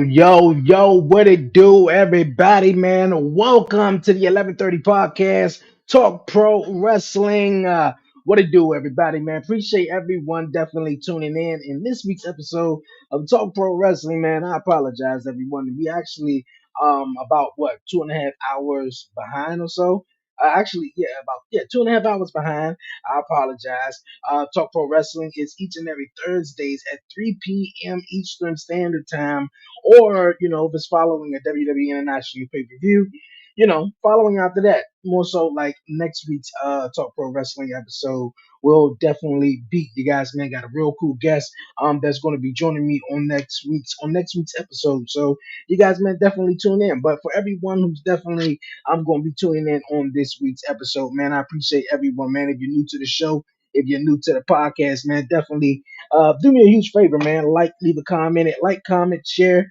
Yo, what it do, everybody, man? Welcome to the 11:30 podcast, Talk Pro Wrestling. What it do, everybody, man? Appreciate everyone definitely tuning in this week's episode of Talk Pro Wrestling, man. I apologize, everyone. We actually about what 2.5 hours behind or so. About 2.5 hours behind. I apologize. Talk Pro Wrestling is each and every Thursdays at 3 p.m. Eastern Standard Time, or if it's following a WWE International pay per view, following after that, more so like next week's Talk Pro Wrestling episode will definitely beat you guys. Man, got a real cool guest that's going to be joining me on next week's episode. So you guys, man, definitely tune in. But for everyone who's definitely I'm going to be tuning in on this week's episode, man, I appreciate everyone, man. If you're new to the show, if you're new to the podcast, man, definitely do me a huge favor, man. Leave a comment, share,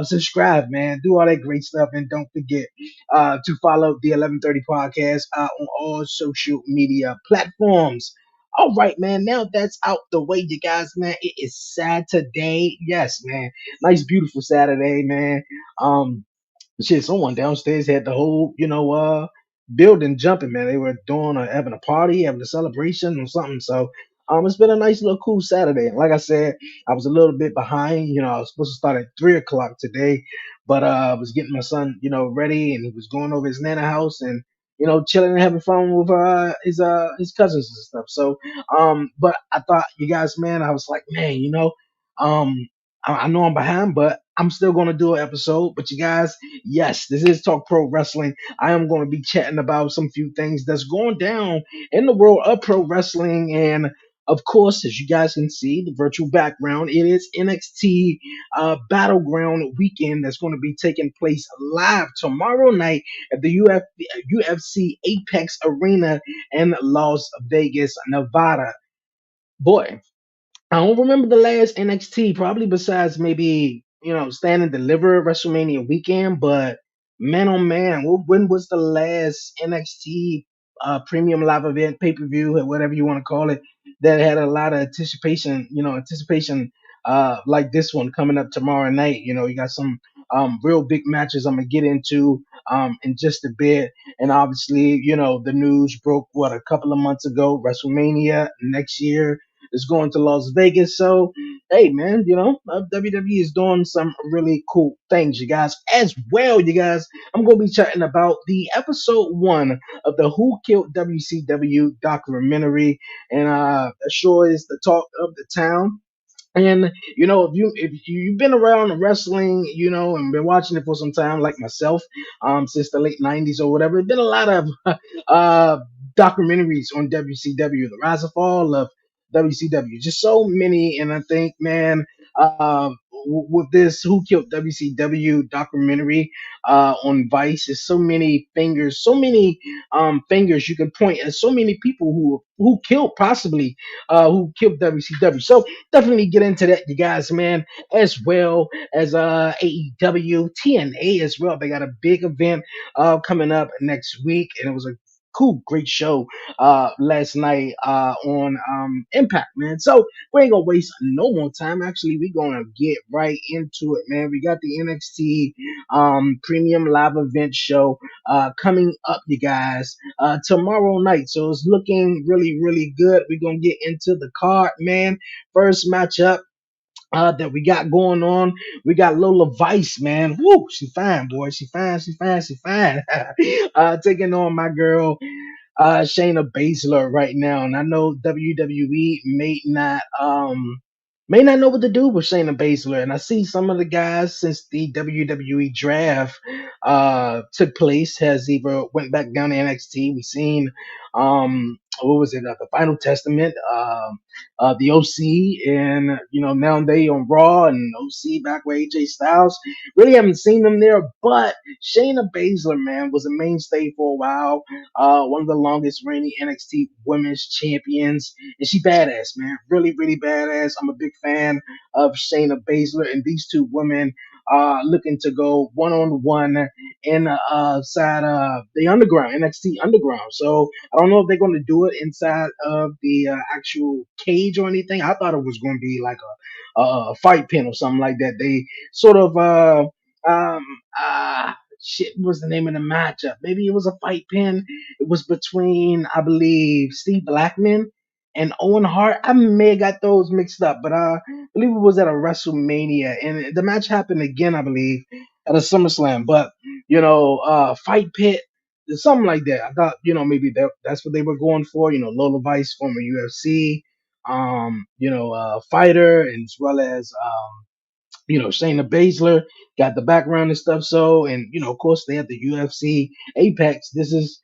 subscribe, man. Do all that great stuff, and don't forget to follow the 11:30 podcast on all social media platforms. All right, man. Now that's out the way, you guys, man. It is Saturday. Yes, man. Nice, beautiful Saturday, man. Shit, someone downstairs had the whole, building jumping, man. They were having a party, having a celebration or something. So, it's been a nice little cool Saturday. And like I said, I was a little bit behind. I was supposed to start at 3 o'clock today, but I was getting my son, ready, and he was going over his nana house and chilling and having fun with his cousins and stuff. So, but I thought you guys, man, I was like, man, um, I know I'm behind, but I'm still gonna do an episode. But you guys. Yes, this is Talk Pro Wrestling. I am going to be chatting about some few things that's going down in the world of pro wrestling. And of course, as you guys can see, the virtual background, it is NXT Battleground weekend that's going to be taking place live tomorrow night at the UFC Apex Arena in Las Vegas, Nevada. Boy, I don't remember the last NXT, probably besides maybe, Stand and Deliver WrestleMania weekend, but man oh man, when was the last NXT premium live event, pay per view, or whatever you want to call it, that had a lot of anticipation like this one coming up tomorrow night. You got some real big matches I'm gonna get into in just a bit. And obviously, the news broke a couple of months ago, WrestleMania next year is going to Las Vegas. So, hey, man, WWE is doing some really cool things, you guys. As well, you guys, I'm going to be chatting about the episode 1 of the Who Killed WCW documentary. And that sure is the talk of the town. And if you've been around wrestling, and been watching it for some time, like myself, since the late '90s or whatever, there's been a lot of uh documentaries on WCW, the rise and fall of WCW, just so many. And I think, man, with this "Who Killed WCW" documentary on Vice, there's so many fingers you can point at, so many people who killed possibly who killed WCW. So definitely get into that, you guys, man, as well as AEW, TNA as well. They got a big event coming up next week, and it was a cool, great show last night on Impact, man. So we ain't gonna waste no more time. Actually, we're gonna get right into it, man. We got the NXT premium live event show coming up, you guys, tomorrow night. So it's looking really, really good. We're gonna get into the card, man. First matchup that we got going on. We got Lola Vice, man. Woo, she fine, boy. She fine, she fine, she fine. Taking on my girl Shayna Baszler right now. And I know WWE may not know what to do with Shayna Baszler. And I see some of the guys since the WWE draft took place has either went back down to NXT. We seen what was it? The Final Testament, the OC, and now they on Raw, and OC back with AJ Styles. Really haven't seen them there, but Shayna Baszler, man, was a mainstay for a while. One of the longest reigning NXT Women's Champions, and she badass, man. Really, really badass. I'm a big fan of Shayna Baszler, and these two women looking to go one on one in side the underground, NXT Underground. So I don't know if they're going to do it inside of the actual cage or anything. I thought it was going to be like a fight pin or something like that. They sort of um shit, what was the name of the matchup? Maybe it was a fight pin. It was between, I believe, Steve Blackman and Owen Hart. I may have got those mixed up, but I believe it was at a WrestleMania, and the match happened again, I believe, at a SummerSlam. But Fight Pit, something like that. I thought, maybe that's what they were going for. Lola Vice, former UFC, fighter, and as well as Shayna Baszler got the background and stuff. So, and of course, they had the UFC Apex. This is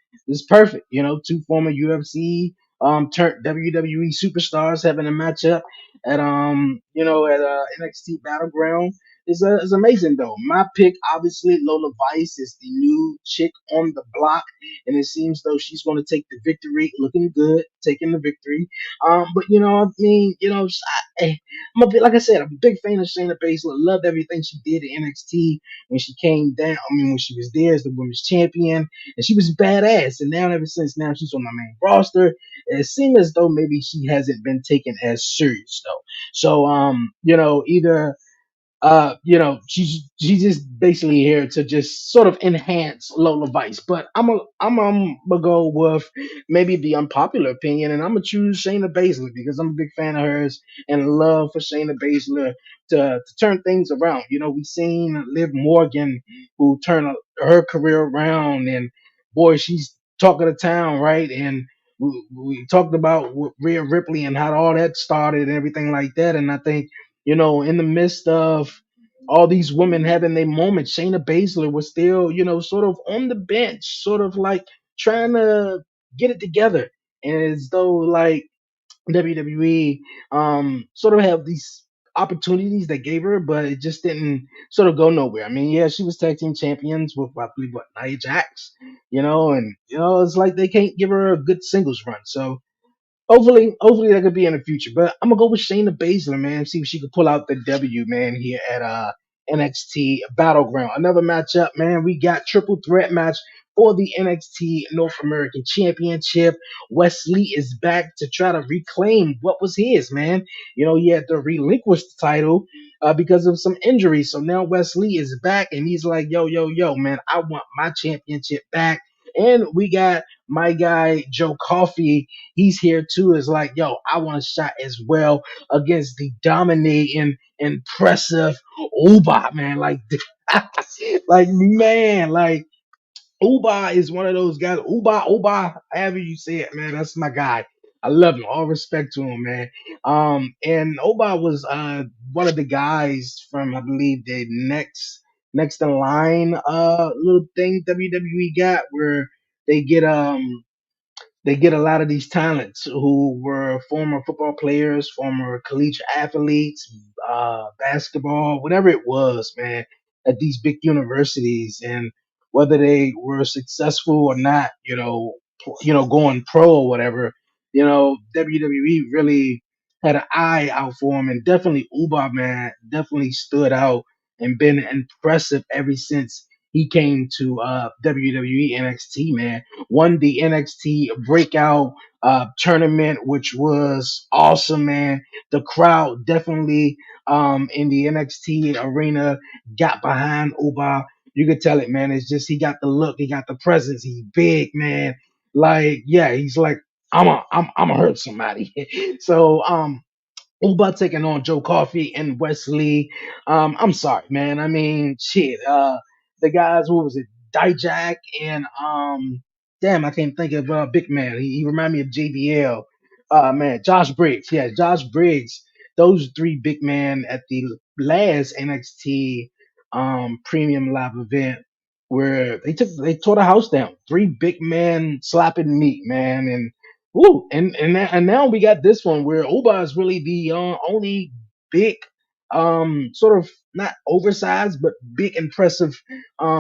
perfect. Two former UFC turned WWE superstars having a matchup at NXT Battleground is amazing though. My pick, obviously, Lola Vice is the new chick on the block, and it seems though she's going to take the victory, looking good, taking the victory. But I mean, I'm a bit, like I said, I'm a big fan of Shayna Baszler. Loved everything she did at NXT when she came down. I mean, when she was there as the women's champion, and she was badass. And now, ever since now, she's on the main roster. It seems as though maybe she hasn't been taken as serious though. So, either she's just basically here to just sort of enhance Lola Vice. But I'm gonna go with maybe the unpopular opinion, and I'm gonna choose Shayna Baszler because I'm a big fan of hers and love for Shayna Baszler to turn things around. We've seen Liv Morgan who turned her career around, and boy, she's talk of the town, right? And we talked about Rhea Ripley and how all that started and everything like that, and I think in the midst of all these women having their moments, Shayna Baszler was still, sort of on the bench, sort of like trying to get it together. And as though like WWE sort of have these opportunities they gave her, but it just didn't sort of go nowhere. I mean, yeah, she was tag team champions with I believe what Nia Jax, and it's like they can't give her a good singles run. So hopefully that could be in the future. But I'm gonna go with Shayna Baszler, man. See if she could pull out the W, man, here at NXT Battleground. Another matchup, man. We got triple threat match for the NXT North American Championship. Wesley is back to try to reclaim what was his, man. He had to relinquish the title because of some injuries. So now Wesley is back, and he's like, yo, man, I want my championship back. And we got my guy Joe Coffey. He's here too. Is like, yo, I want a shot as well against the dominating, impressive Uba, man. Like, like man, like Uba is one of those guys. Uba, however you say it, man. That's my guy. I love him. All respect to him, man. And Uba was one of the guys from I believe the next in line little thing WWE got where they get a lot of these talents who were former football players, former collegiate athletes, basketball, whatever it was, man, at these big universities, and whether they were successful or not, going pro or whatever, WWE really had an eye out for him, and definitely Uba, man, definitely stood out and been impressive ever since he came to WWE NXT, man. Won the NXT Breakout tournament, which was awesome, man. The crowd definitely in the NXT arena got behind Uba. You could tell it, man. It's just he got the look, he got the presence. He's big, man. Like, yeah, he's like, I'm gonna hurt somebody. So Uba taking on Joe Coffey and Wesley. I'm sorry, man. I mean, shit. The guys, what was it? Dijak and damn, I can't think of Big Man. He reminded me of JBL. Man, Josh Briggs. Yeah, Josh Briggs. Those three big men at the last NXT premium live event where they tore the house down. Three big men slapping meat, man, and ooh, and now we got this one where Oba is really the only big, sort of not oversized but big impressive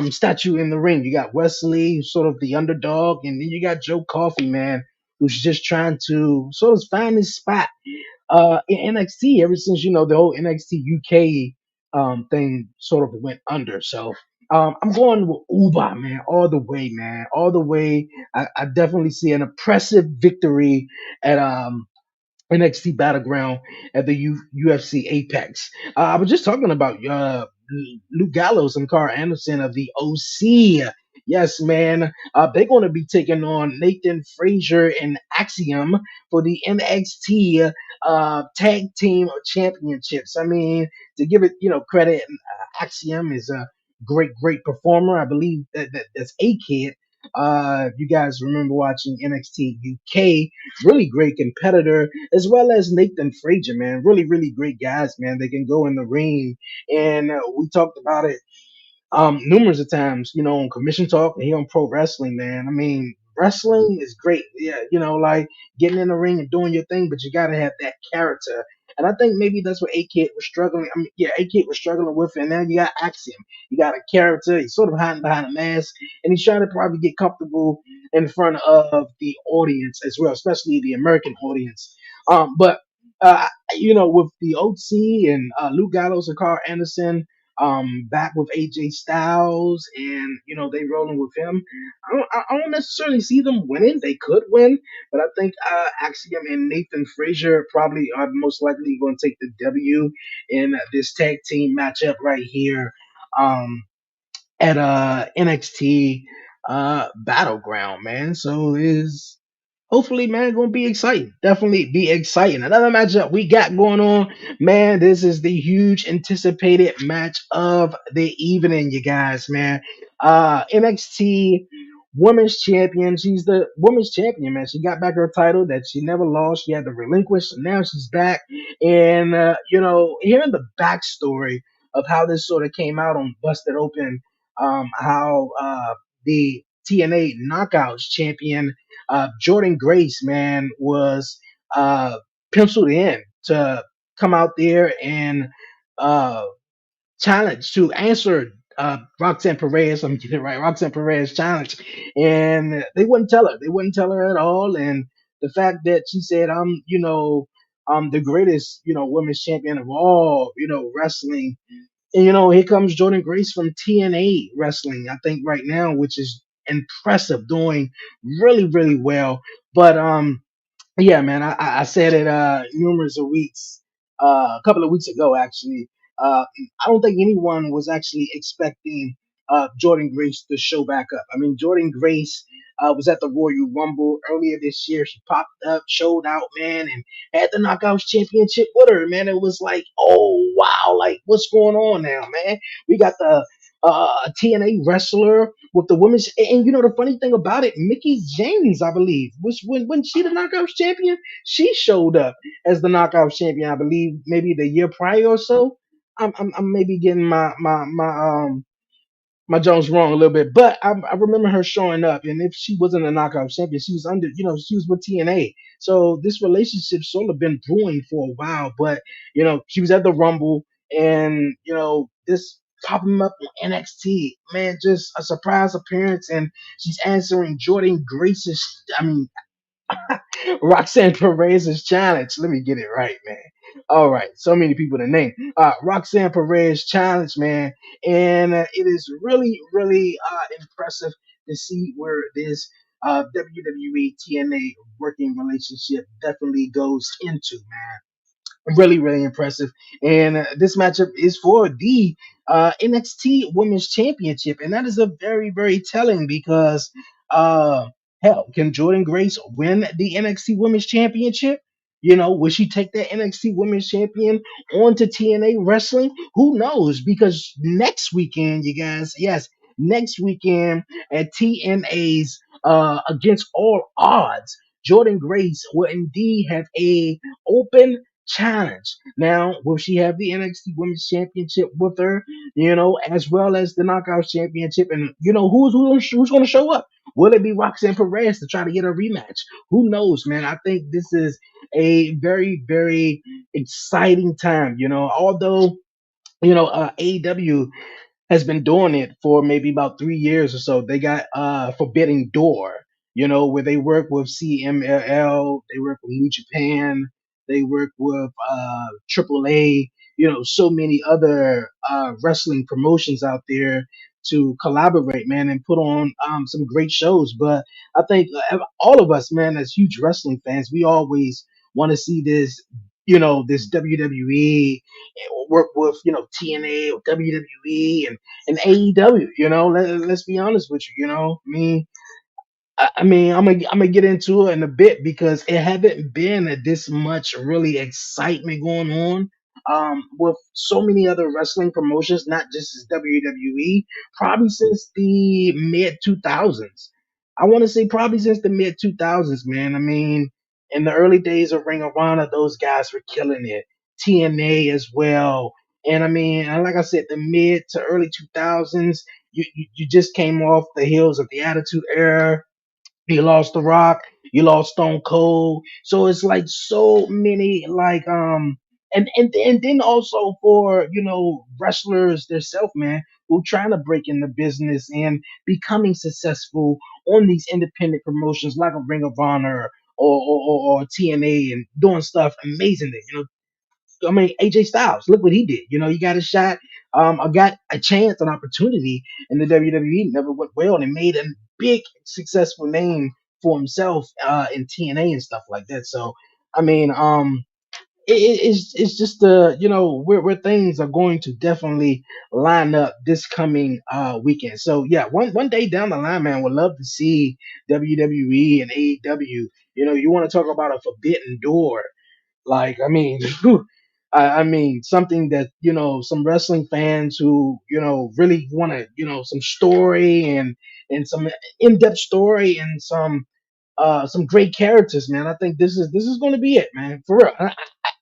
statue in the ring. You got Wesley, who's sort of the underdog, and then you got Joe Coffey, man, who's just trying to sort of find his spot in NXT ever since the whole NXT UK thing sort of went under. So I'm going with Uba, man, all the way, man, all the way. I definitely see an impressive victory at NXT Battleground at the UFC Apex. I was just talking about Luke Gallows and Carl Anderson of the OC. Yes, man. They're going to be taking on Nathan Frazier and Axiom for the NXT Tag Team Championships. I mean, to give it, credit, Axiom is a great performer. I believe that's a kid. If you guys remember watching NXT UK, really great competitor, as well as Nathan Frazier, man. Really great guys, man. They can go in the ring. And we talked about it numerous of times, on Commission Talk and here on Pro Wrestling, man. I mean, wrestling is great. Yeah, like getting in the ring and doing your thing, but you gotta have that character. And I think maybe that's what A Kid was struggling. I mean, yeah, A Kid was struggling with, and now you got Axiom. You got a character. He's sort of hiding behind a mask, and he's trying to probably get comfortable in front of the audience as well, especially the American audience. But with the OC and Luke Gallows and Carl Anderson, back with AJ Styles, and they rolling with him. I don't necessarily see them winning. They could win, but I think Axiom and Nathan Frazier probably are most likely going to take the W in this tag team matchup right here at NXT Battleground, man. So is hopefully, man, gonna be exciting. Definitely be exciting. Another matchup we got going on, man. This is the huge anticipated match of the evening, you guys, man. NXT Women's Champion. She's the Women's Champion, man. She got back her title that she never lost. She had to relinquish, and now she's back. And hearing the backstory of how this sort of came out on Busted Open, how the TNA Knockouts champion Jordan Grace, man, was penciled in to come out there and uh, challenge to answer Roxanne Perez. I'm getting it right, Roxanne Perez challenge, and they wouldn't tell her. They wouldn't tell her at all. And the fact that she said, I'm the greatest, women's champion of all, wrestling. And here comes Jordan Grace from TNA Wrestling, I think right now, which is impressive, doing really well. But yeah, man, I said it numerous of weeks, a couple of weeks ago, actually. I don't think anyone was actually expecting Jordan Grace to show back up. I mean, Jordan Grace was at the Royal Rumble earlier this year. She popped up, showed out, man, and had the Knockouts Championship with her, man. It was like, oh, wow, like, what's going on now, man? We got the TNA wrestler with the women's. And the funny thing about it, Mickey James, I believe, was when she the Knockouts champion, she showed up as the Knockouts champion. I believe maybe the year prior or so. I'm maybe getting my Jones wrong a little bit, but I remember her showing up, and if she wasn't a knockout champion, she was under, she was with TNA. So this relationship sort of been brewing for a while, but she was at the Rumble, and this popping up on NXT, man, just a surprise appearance, and she's answering Jordan Grace's, I mean, Roxanne Perez's challenge. Let me get it right, man. All right, so many people to name. Roxanne Perez challenge, man, and it is really impressive to see where this WWE TNA working relationship definitely goes into, man. Really impressive. And this matchup is for the NXT Women's Championship, and that is a very telling because hell, can Jordan Grace win the NXT Women's Championship? Will she take that NXT Women's Champion onto TNA Wrestling? Who knows? Because next weekend, you guys, yes, next weekend at TNA's Against All Odds, Jordan Grace will indeed have a open challenge. Now, will she have the NXT Women's Championship with her? As well as the Knockouts Championship, and who's going to show up? Will it be Roxanne Perez to try to get a rematch? Who knows, man? I think this is a very exciting time. Although AEW has been doing it for maybe about 3 years or so. They got Forbidden Door, where they work with CMLL, they work with New Japan, they work with AAA. so many other wrestling promotions out there to collaborate, man, and put on some great shows. But I think all of us, man, as huge wrestling fans, we always want to see this WWE work with, TNA or WWE and AEW. Let's be honest with you. I mean, I'm gonna get into it in a bit because it haven't been this much really excitement going on with so many other wrestling promotions, not just as WWE, probably since the mid 2000s. I want to say probably since the mid 2000s, man. I mean, in the early days of Ring of Honor, those guys were killing it. TNA as well, and I mean, and like I said, the mid to early 2000s. You just came off the heels of the Attitude Era. You lost The Rock, you lost Stone Cold. So it's like so many and then also for wrestlers themselves, man, who trying to break in the business and becoming successful on these independent promotions like a Ring of Honor or TNA and doing stuff amazingly. I mean, AJ Styles, look what he did. He got a shot. I got a chance, an opportunity in the WWE. Never went well, and he made a big, successful name for himself in TNA and stuff like that. So, I mean, it's just where things are going to definitely line up this coming weekend. So yeah, one day down the line, man, would love to see WWE and AEW. You want to talk about a forbidden door, like, I mean, I mean, something that, some wrestling fans who, really want to, some story and some in-depth story and some great characters, man. I think this is going to be it, man. For real.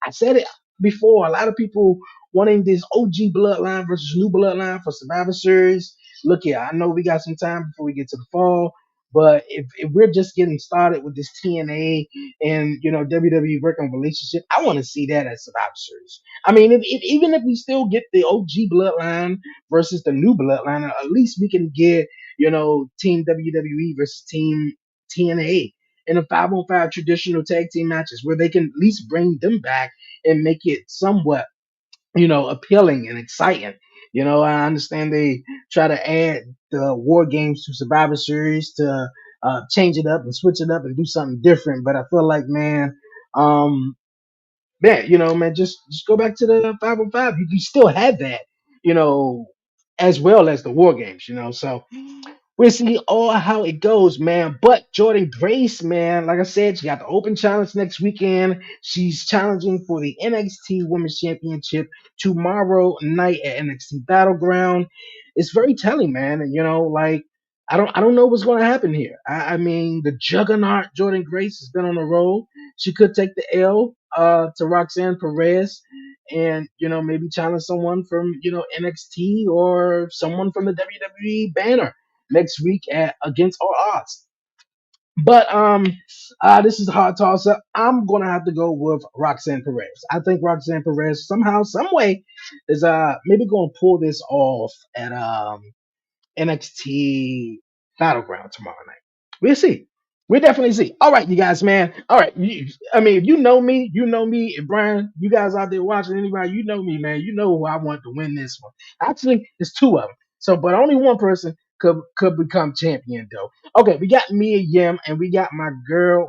I said it before. A lot of people wanting this OG bloodline versus new bloodline for Survivor Series. Look here, I know we got some time before we get to the fall, but if we're just getting started with this TNA and WWE working relationship, I want to see that at Survivor Series. I mean, even if we still get the OG bloodline versus the new bloodline, at least we can get Team WWE versus Team TNA in a 5-on-5 traditional tag team matches where they can at least bring them back and make it somewhat, appealing and exciting. I understand they try to add the war games to Survivor Series to change it up and switch it up and do something different. But I feel like, um, man, just go back to the 5-on-5. You still have that, you know, as well as the war games. So we'll see all how it goes, man. But Jordan Grace, man, like I said, she got the open challenge next weekend. She's challenging for the NXT Women's Championship tomorrow night at NXT Battleground. It's very telling, man. And like, I don't know what's going to happen here. I mean, the juggernaut Jordan Grace has been on a roll. She could take the L to Roxanne Perez and maybe challenge someone from NXT or someone from the WWE banner next week against all odds. But this is a hard toss up. I'm gonna have to go with Roxanne Perez. I think Roxanne Perez somehow, some way, is maybe gonna pull this off at NXT Battleground tomorrow night. We'll see. We'll definitely see. All right, you guys, man. All right. I mean, if you know me, you know me. And Brian, you guys out there watching, anybody, you know me, man. You know who I want to win this one. Actually, it's two of them. So, but only one person could become champion, though. Okay, we got Mia Yim, and we got my girl,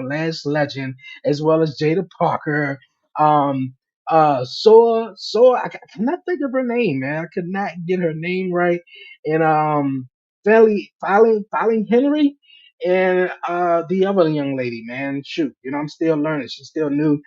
Lash Legend, as well as Jada Parker. Um, I cannot think of her name, man. I could not get her name right. And Filing Henry and the other young lady, man. Shoot, I'm still learning. She's still new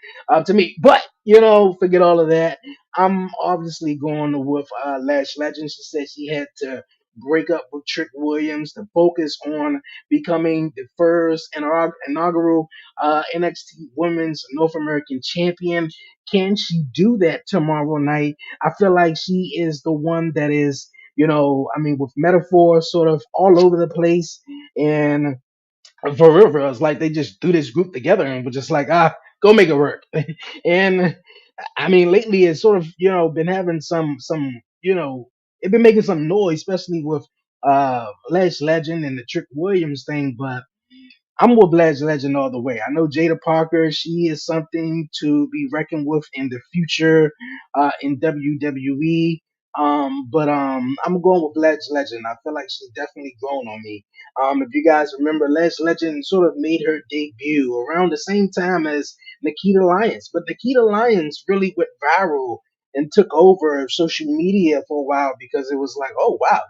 to me. But forget all of that. I'm obviously going with Lash Legend. She said she had to break up with Trick Williams to focus on becoming the first inaugural NXT Women's North American Champion. Can she do that tomorrow night? I feel like she is the one that is, I mean, with metaphor sort of all over the place. And for real, it's like they just do this group together and we're just like, go make it work. And I mean, lately it's sort of, been having some, it been making some noise, especially with Lash Legend and the Trick Williams thing. But I'm with Legend all the way. I know Jada Parker. She is something to be reckoned with in the future in WWE. I'm going with Legend. I feel like she's definitely grown on me. If you guys remember, Legend sort of made her debut around the same time as Nikita Lyons, but Nikita Lyons really went viral and took over social media for a while because it was like, oh wow,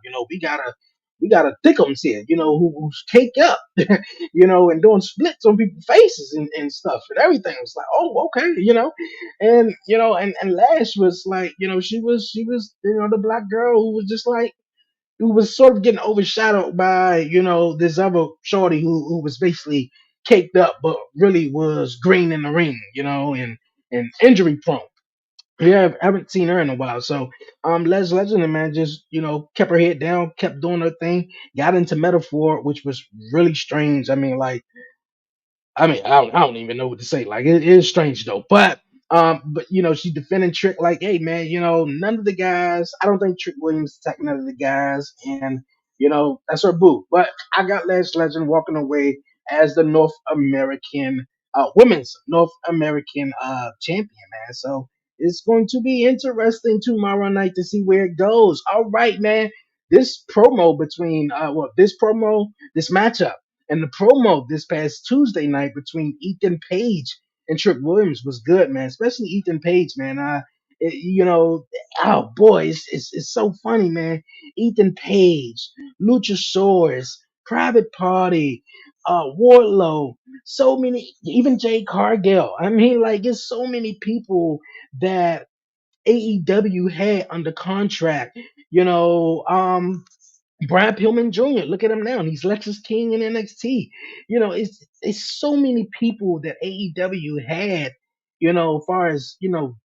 we got a thickums here, who's cake up, and doing splits on people's faces and stuff and everything. It's like, oh, okay, and Lash was like, she was, the black girl who was just like, who was sort of getting overshadowed by, this other shorty who was basically caked up, but really was green in the ring, and injury prone. Yeah, I haven't seen her in a while. So, Legend, man, just kept her head down, kept doing her thing, got into metaphor, which was really strange. I don't even know what to say. Like, it is strange though. But she defending Trick like, hey man, none of the guys. I don't think Trick Williams attacked none of the guys, and that's her boo. But I got Lash Legend walking away as the North American women's North American champion, man. So it's going to be interesting tomorrow night to see where it goes. All right, man. This matchup and the promo this past Tuesday night between Ethan Page and Trick Williams was good, man. Especially Ethan Page, man. Oh boy, it's so funny, man. Ethan Page, Luchasaurus, Private Party, Wardlow, so many, even Jay Cargill. I mean, like, it's so many people that AEW had under contract. Brad Pillman Jr. Look at him now. He's Lexus King in NXT. It's so many people that AEW had, as far as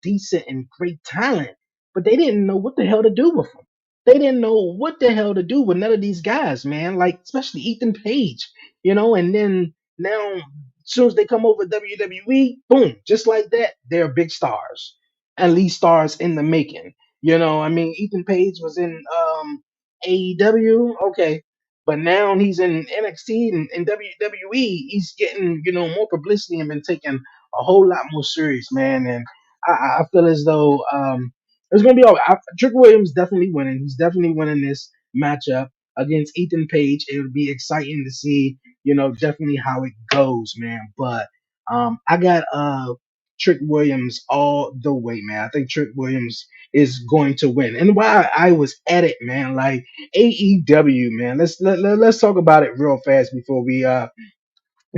decent and great talent, but they didn't know what the hell to do with them. They didn't know what the hell to do with none of these guys, man. Like especially Ethan Page, and then now as soon as they come over to WWE, boom, just like that, they're big stars, at least stars in the making. Ethan Page was in AEW, okay, but now he's in NXT and WWE. He's getting more publicity and been taken a whole lot more serious, man. And I feel as though it's gonna be all right. Trick Williams definitely winning. He's definitely winning this matchup against Ethan Page. It would be exciting to see, definitely how it goes, man. But I got Trick Williams all the way, man. I think Trick Williams is going to win. And while I was at it, man, like AEW, man, let's talk about it real fast before we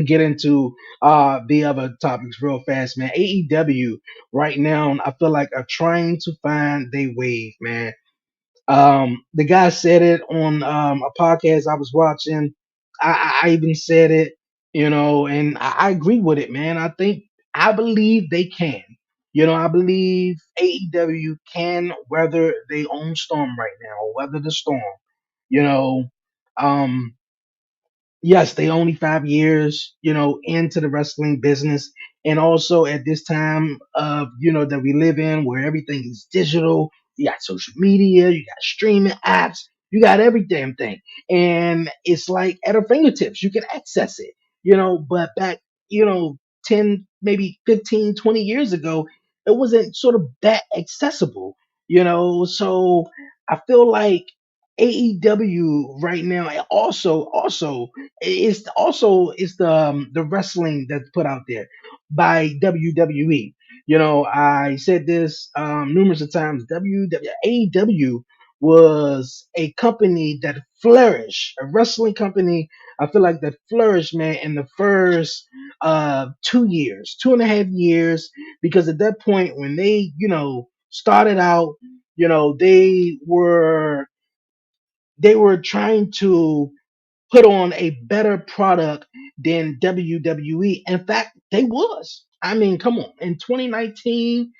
get into the other topics real fast, man. AEW right now, I feel like are trying to find their wave, man. The guy said it on a podcast I was watching. I even said it, and I agree with it, man. I believe they can. I believe AEW can weather their own storm right now, weather the storm. You know, um, yes, they only 5 years, into the wrestling business. And also at this time of, that we live in where everything is digital, you got social media, you got streaming apps, you got every damn thing. And it's like at our fingertips, you can access it, but back, 10, maybe 15, 20 years ago, it wasn't sort of that accessible, So I feel like AEW right now, and also it's the wrestling that's put out there by WWE. I said this numerous of times. AEW was a company that flourished, a wrestling company. I feel like that flourished, man, in the first 2 years, 2.5 years, because at that point when they, started out, you know, they were they were trying to put on a better product than WWE. In fact, they was. I mean, come on. In 2019,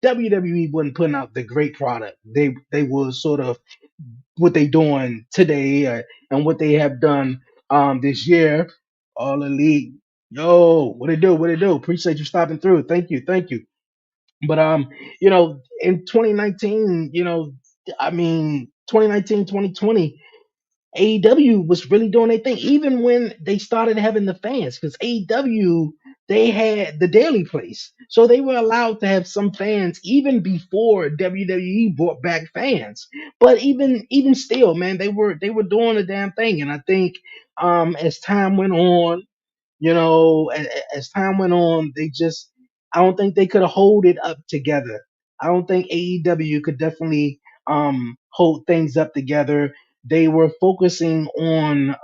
WWE wasn't putting out the great product. They was sort of what they doing today, and what they have done this year. All Elite. Yo, what it do? What it do? Appreciate you stopping through. Thank you. Thank you. But in 2019, 2019, 2020. AEW was really doing their thing, even when they started having the fans, because AEW they had the daily place, so they were allowed to have some fans even before WWE brought back fans. But even still, man, they were doing the damn thing, and I think as time went on, as time went on, I don't think they could hold it up together. I don't think AEW could definitely hold things up together. They were focusing on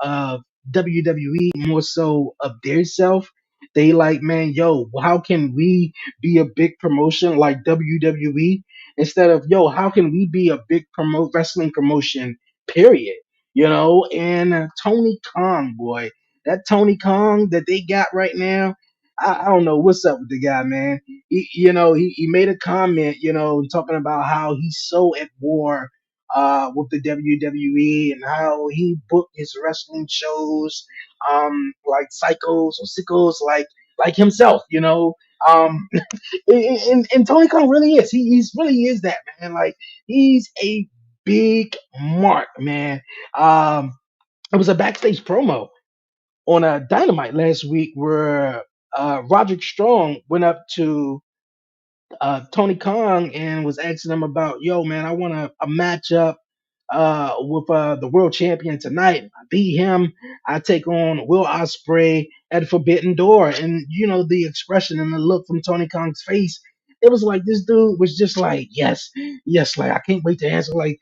WWE more so of their self. They like, man, yo, how can we be a big promotion like WWE instead of, yo, how can we be a big wrestling promotion, period? And Tony Khan, boy, that Tony Kong that they got right now, I don't know what's up with the guy, man. He made a comment, talking about how he's so at war with the WWE and how he booked his wrestling shows like psychos or sickos like himself, and Tony Khan really is. He's really is that, man. Like he's a big mark, man. It was a backstage promo on a Dynamite last week where Roderick Strong went up to Tony Khan and was asking him about, yo, man, I want a matchup with the world champion tonight. I beat him. I take on Will Ospreay at Forbidden Door. And, the expression and the look from Tony Khan's face, it was like this dude was just like, yes, yes, like, I can't wait to answer. Like,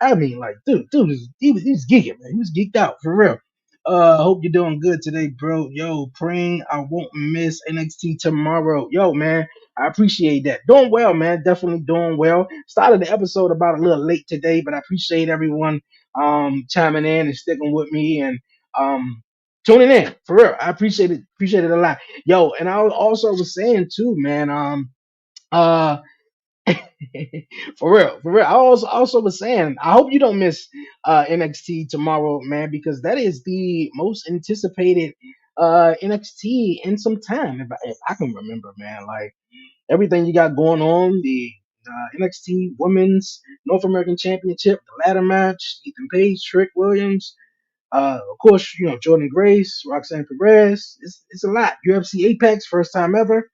I mean, like, he was geeking, man. He was geeked out, for real. Hope you're doing good today, bro. Yo, praying I won't miss NXT tomorrow. Yo, man, I appreciate that. Doing well, man. Definitely doing well. Started the episode about a little late today, but I appreciate everyone chiming in and sticking with me and tuning in. For real. I appreciate it a lot. Yo, and I also was saying too, man, uh for real. I also was saying, I hope you don't miss NXT tomorrow, man, because that is the most anticipated NXT in some time, if I can remember, man. Like everything you got going on, the NXT Women's North American Championship, the ladder match, Ethan Page, Trick Williams, of course, Jordan Grace, Roxanne Perez. It's a lot. UFC Apex, first time ever.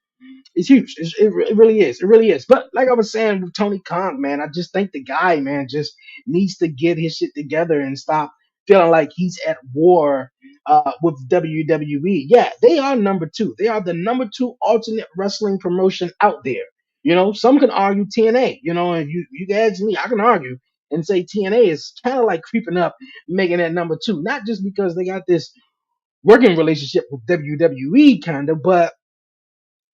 It's huge. It really is. It really is. But like I was saying with Tony Khan, man, I just think the guy, man, just needs to get his shit together and stop feeling like he's at war with WWE. Yeah, they are number two. They are the number two alternate wrestling promotion out there. Some can argue TNA. If you can ask me, I can argue and say TNA is kind of like creeping up, making that number two. Not just because they got this working relationship with WWE, kind of, but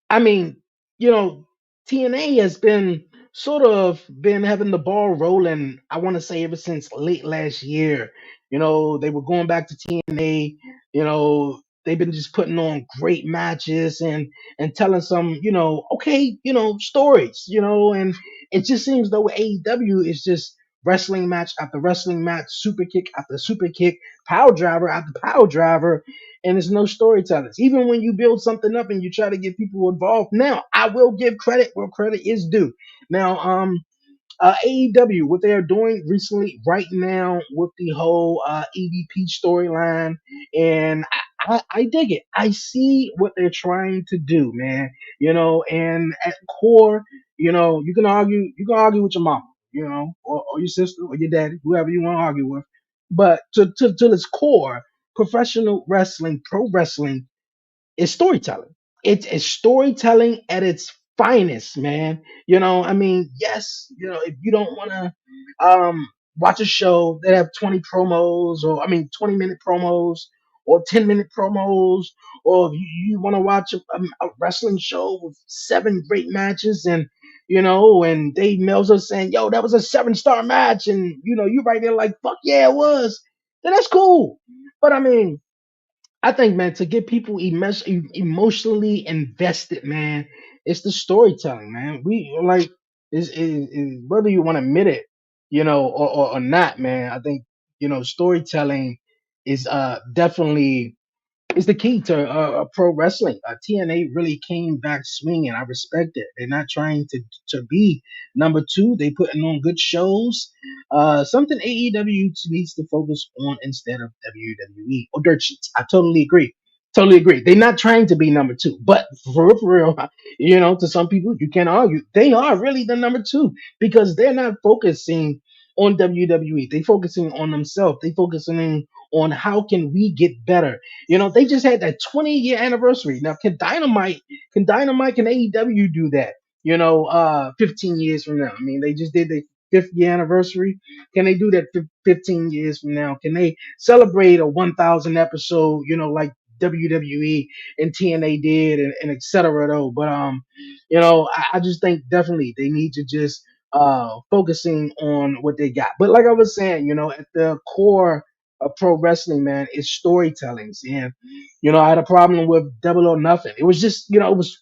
I mean, you know, TNA has been sort of been having the ball rolling, I want to say ever since late last year. They were going back to TNA, they've been just putting on great matches and telling some, okay, stories, and it just seems though AEW is just wrestling match after wrestling match, super kick after super kick, power driver after power driver, and there's no storytellers. Even when you build something up and you try to get people involved. Now, I will give credit where credit is due. Now, AEW, what they are doing recently, right now, with the whole EVP storyline, and I dig it. I see what they're trying to do, man. And at core, you can argue with your mama, or your sister, or your daddy, whoever you want to argue with. But to its core, professional wrestling, pro wrestling is storytelling. It's storytelling at its finest, man. I mean, yes, if you don't want to watch a show that have 20 promos, or I mean 20-minute promos or 10-minute promos, or if you want to watch a wrestling show with 7 great matches, and Dave Mills are saying, yo, that was a 7-star match, and you right there like, fuck yeah, it was, then that's cool. But I mean, I think, man, to get people emotionally invested, man, it's the storytelling, man. We like is whether you want to admit it, or not, man. I think storytelling is definitely It's the key to pro wrestling. TNA really came back swinging. I respect it. They're not trying to be number two. They putting on good shows. Something AEW needs to focus on instead of WWE or dirt sheets. I totally agree. Totally agree. They're not trying to be number two, but for real, to some people, you can argue they are really the number two because they're not focusing on WWE. They focusing on themselves. They focusing on how can we get better. They just had that 20-year anniversary. Now, can AEW do that? 15 years from now. I mean, they just did the fifth year anniversary. Can they do that 15 years from now? Can they celebrate a 1,000 episode? Like WWE and TNA did, and et cetera. Though, but I just think definitely they need to just focusing on what they got. But like I was saying, at the core of pro wrestling, man, is storytelling. And I had a problem with Double or Nothing. It was just, it was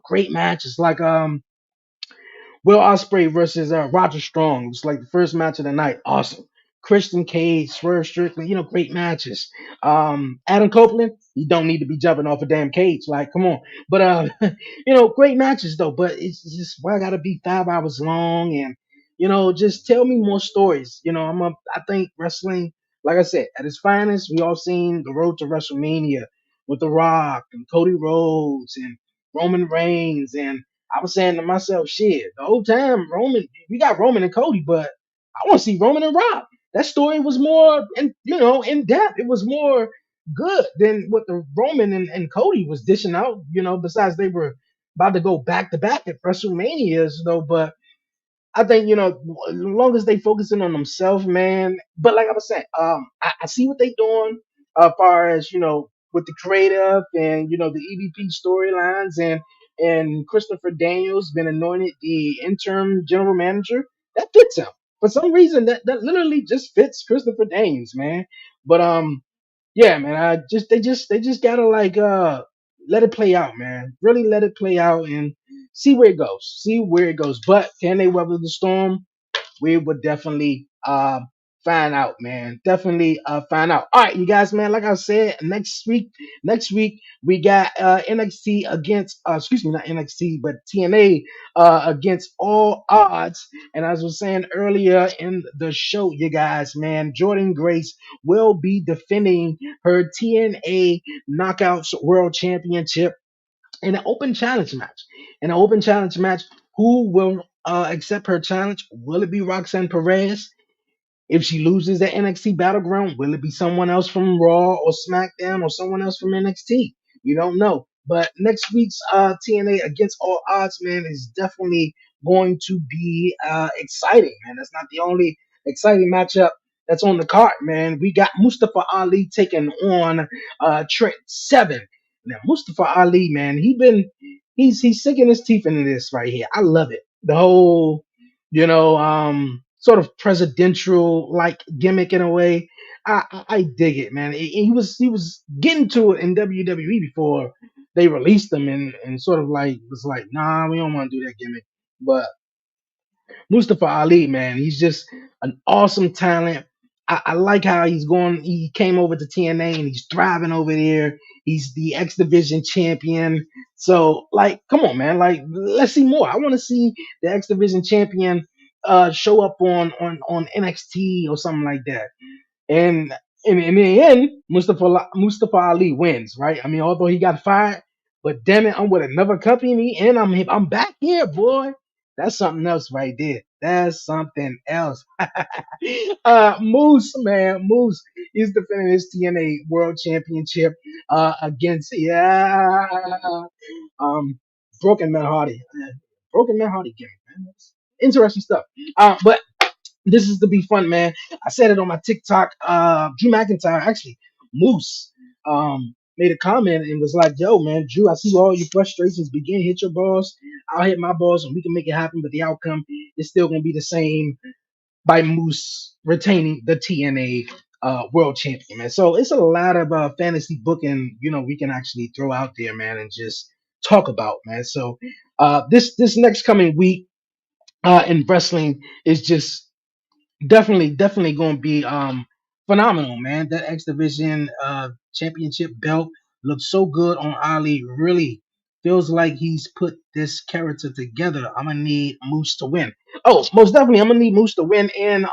great matches. Like Will Ospreay versus Roger Strong. It was like the first match of the night. Awesome. Christian Cage, Swerve Strickland, great matches. Adam Copeland, you don't need to be jumping off a damn cage. Like, come on. But great matches though. But it's just why I gotta be 5 hours long and just tell me more stories. I think wrestling, like I said, at its finest, we all seen the road to WrestleMania with The Rock and Cody Rhodes and Roman Reigns and I was saying to myself, shit, the whole time we got Roman and Cody, but I want to see Roman and Rock. That story was more, in depth. It was more good than what the Roman and Cody was dishing out. Besides they were about to go back to back at WrestleManias, though. But I think as long as they focusing on themselves, man. But like I was saying, I see what they doing as far as with the creative and the EVP storylines and Christopher Daniels been anointed the interim general manager. That fits him for some reason. That literally just fits Christopher Daniels, man. But yeah, man. They just gotta like let it play out, man. Really let it play out and see where it goes. See where it goes. But can they weather the storm? We would definitely find out, man. Definitely find out. All right, you guys, man. Like I said, next week we got NXT against excuse me, not NXT, but TNA against All Odds. And as I was saying earlier in the show, you guys, man, Jordan Grace will be defending her TNA Knockouts World Championship in an open challenge match. In an open challenge match, who will accept her challenge? Will it be Roxanne Perez? If she loses at NXT Battleground, will it be someone else from Raw or SmackDown or someone else from NXT? We don't know. But next week's TNA Against All Odds, man, is definitely going to be exciting, man. That's not the only exciting matchup that's on the card, man. We got Mustafa Ali taking on Trent Seven. Now, Mustafa Ali, man, he's sinking his teeth into this right here. I love it. The whole sort of presidential like gimmick in a way. I dig it, man. He was getting to it in WWE before they released him and sort of like was like, nah, we don't want to do that gimmick. But Mustafa Ali, man, he's just an awesome talent. I like how he's going. He came over to TNA and he's thriving over there. He's the X Division champion. So, like, come on, man. Like, let's see more. I want to see the X Division champion show up on NXT or something like that. And in the end, Mustafa Ali wins, right? I mean, although he got fired, but damn it, I'm with another company and I'm back here, boy. That's something else right there. That's something else. Moose, man, Moose is defending his TNA World Championship against um Broken Matt Hardy. Broken Matt Hardy gimmick, man. That's interesting stuff. But this is to be fun, man. I said it on my TikTok. Drew McIntyre, actually, Moose, made a comment and was like, "Yo, man, Drew, I see all your frustrations begin. Hit your balls. I'll hit my balls, and we can make it happen. But the outcome is still gonna be the same by Moose retaining the TNA World Champion, man. So it's a lot of fantasy booking, we can actually throw out there, man, and just talk about, man. So this next coming week in wrestling is just definitely going to be phenomenal, man. That X Division championship belt looked so good on Ali. Really feels like he's put this character together. I'm gonna need Moose to win. Oh, most definitely, I'm gonna need Moose to win. And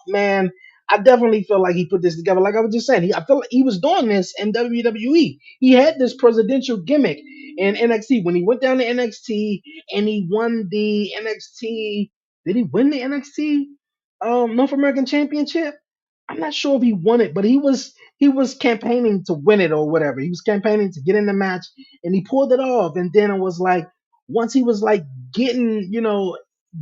man, I definitely feel like he put this together. Like I was just saying, I feel like he was doing this in WWE. He had this presidential gimmick in NXT when he went down to NXT and he won the NXT. Did he win the NXT North American Championship? I'm not sure if he won it, but he was campaigning to win it or whatever. He was campaigning to get in the match, and he pulled it off. And then it was like once he was like getting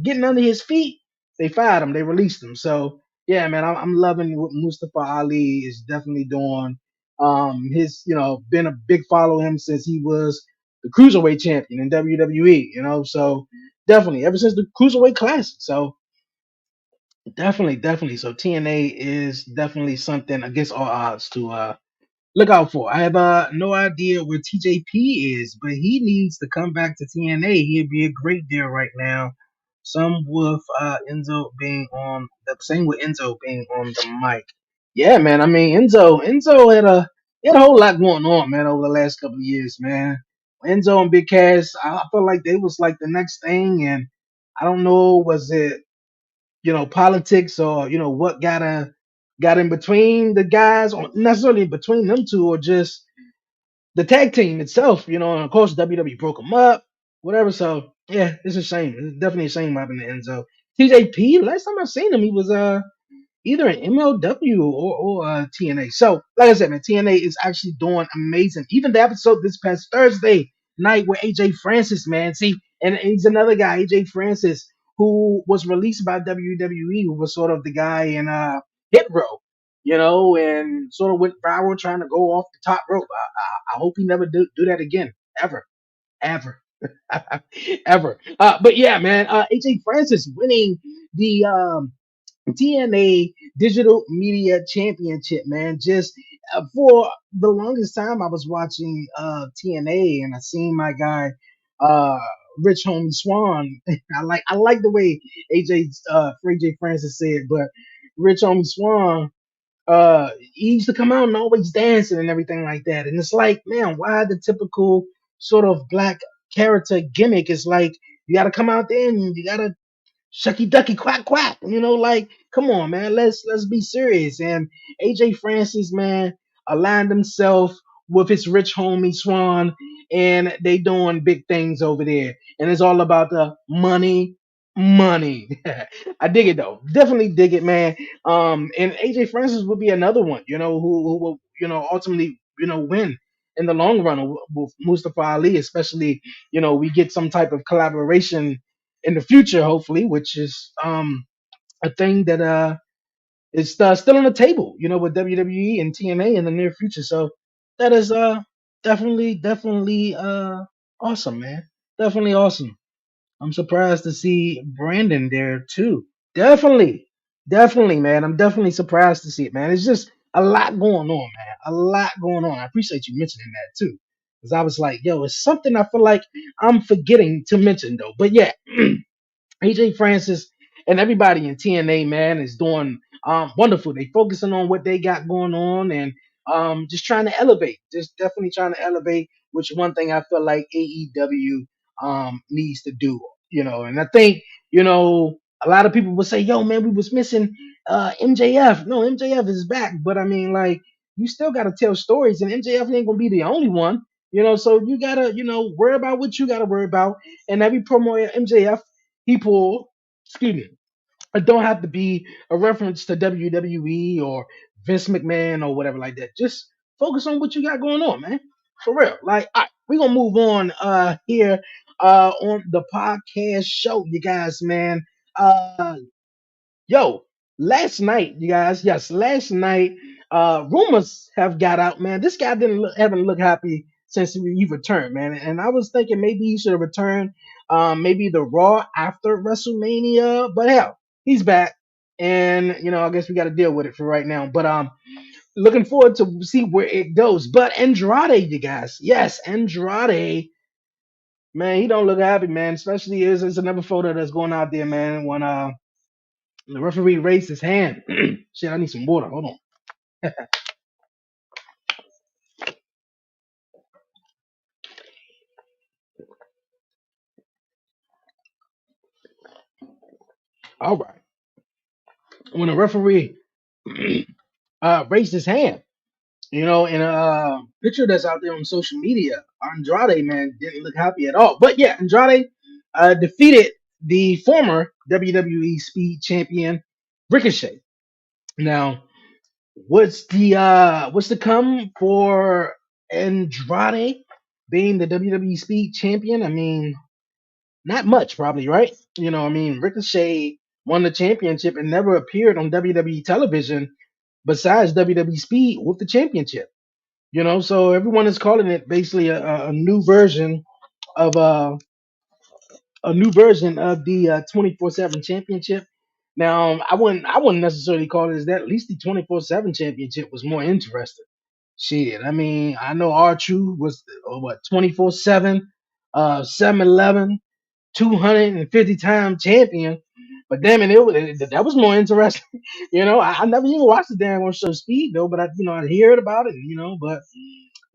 getting under his feet, they fired him. They released him. So yeah, man, I'm loving what Mustafa Ali is definitely doing. His been a big follow him since he was the cruiserweight champion in WWE. So definitely ever since the cruiserweight classic. So definitely. So TNA is definitely something against all odds to look out for. I have no idea where TJP is, but he needs to come back to TNA. He'd be a great deal right now. Some with Enzo being on the same with Enzo being on the mic. Yeah, man. I mean Enzo had a whole lot going on, man, over the last couple of years, man. Enzo and Big Cass, I feel like they was like the next thing, and I don't know, was it politics or what got in between the guys, or necessarily between them two, or just the tag team itself, and of course WWE broke them up, whatever. So yeah, it's a shame. It's definitely a shame what happened to Enzo. TJP, last time I seen him, he was either an MLW or TNA. So, like I said, man, TNA is actually doing amazing. Even the episode this past Thursday night with AJ Francis, man. See, and he's another guy, AJ Francis, who was released by WWE, who was sort of the guy in Hit Row, and sort of went viral trying to go off the top rope. I hope he never do that again, ever, ever. Ever. But yeah, man, AJ Francis winning the TNA Digital Media Championship, man. Just for the longest time, I was watching TNA, and I seen my guy, uh, Rich Homie Swan. I like the way AJ Francis said, but Rich Homie Swan, he used to come out and always dancing and everything like that. And it's like, man, why the typical sort of black character gimmick is like you got to come out there and you got to shucky ducky quack quack. Like, come on, man. Let's be serious. And AJ Francis, man, aligned himself with his rich homie Swan, and they doing big things over there. And it's all about the money, money. I dig it though. Definitely dig it, man. And AJ Francis would be another one, who will, ultimately, win in the long run with Mustafa Ali, especially, we get some type of collaboration in the future, hopefully, which is a thing that is still on the table, with WWE and TNA in the near future. So that is definitely awesome, man. Definitely awesome. I'm surprised to see Brandon there too. Definitely, definitely, man. I'm definitely surprised to see it, man. It's just a lot going on, man. A lot going on. I appreciate you mentioning that too, because I was like, yo, it's something I feel like I'm forgetting to mention though. But yeah, AJ Francis and everybody in TNA, man, is doing wonderful. They focusing on what they got going on, and just trying to elevate. Just definitely trying to elevate, which one thing I feel like AEW needs to do. And I think, a lot of people would say, yo, man, we was missing MJF. No, MJF is back, but I mean, like, you still gotta tell stories, and MJF ain't gonna be the only one. So you gotta, worry about what you gotta worry about. And every promo MJF people, excuse me, it don't have to be a reference to WWE or Vince McMahon or whatever like that. Just focus on what you got going on, man. For real. Like, all right, we're gonna move on here on the podcast show, you guys, man. Yo, last night, you guys, yes, last night, rumors have got out, man. This guy haven't looked happy since he returned, man. And I was thinking maybe he should have returned, maybe the Raw after WrestleMania, but hell, he's back, and I guess we got to deal with it for right now. But looking forward to see where it goes. But Andrade, you guys, yes, Andrade, man, he don't look happy, man. Especially is another photo that's going out there, man. When the referee raised his hand. Shit, I need some water. Hold on. All right. When a referee raised his hand, in a picture that's out there on social media, Andrade, man, didn't look happy at all. But yeah, Andrade defeated the former WWE Speed Champion Ricochet. Now, what's to come for Andrade being the WWE Speed Champion? I mean, not much, probably, right? I mean, Ricochet won the championship and never appeared on WWE television besides WWE Speed with the championship. So everyone is calling it basically a new version of the 24/7 championship. Now, I wouldn't necessarily call it as that. At least the 24/7 championship was more interesting. Shit, I mean, I know R Truth was what 24/7, 7-Eleven, 250 time champion. But damn it, that was more interesting. I never even watched the damn on show Speed though, but I heard about it. But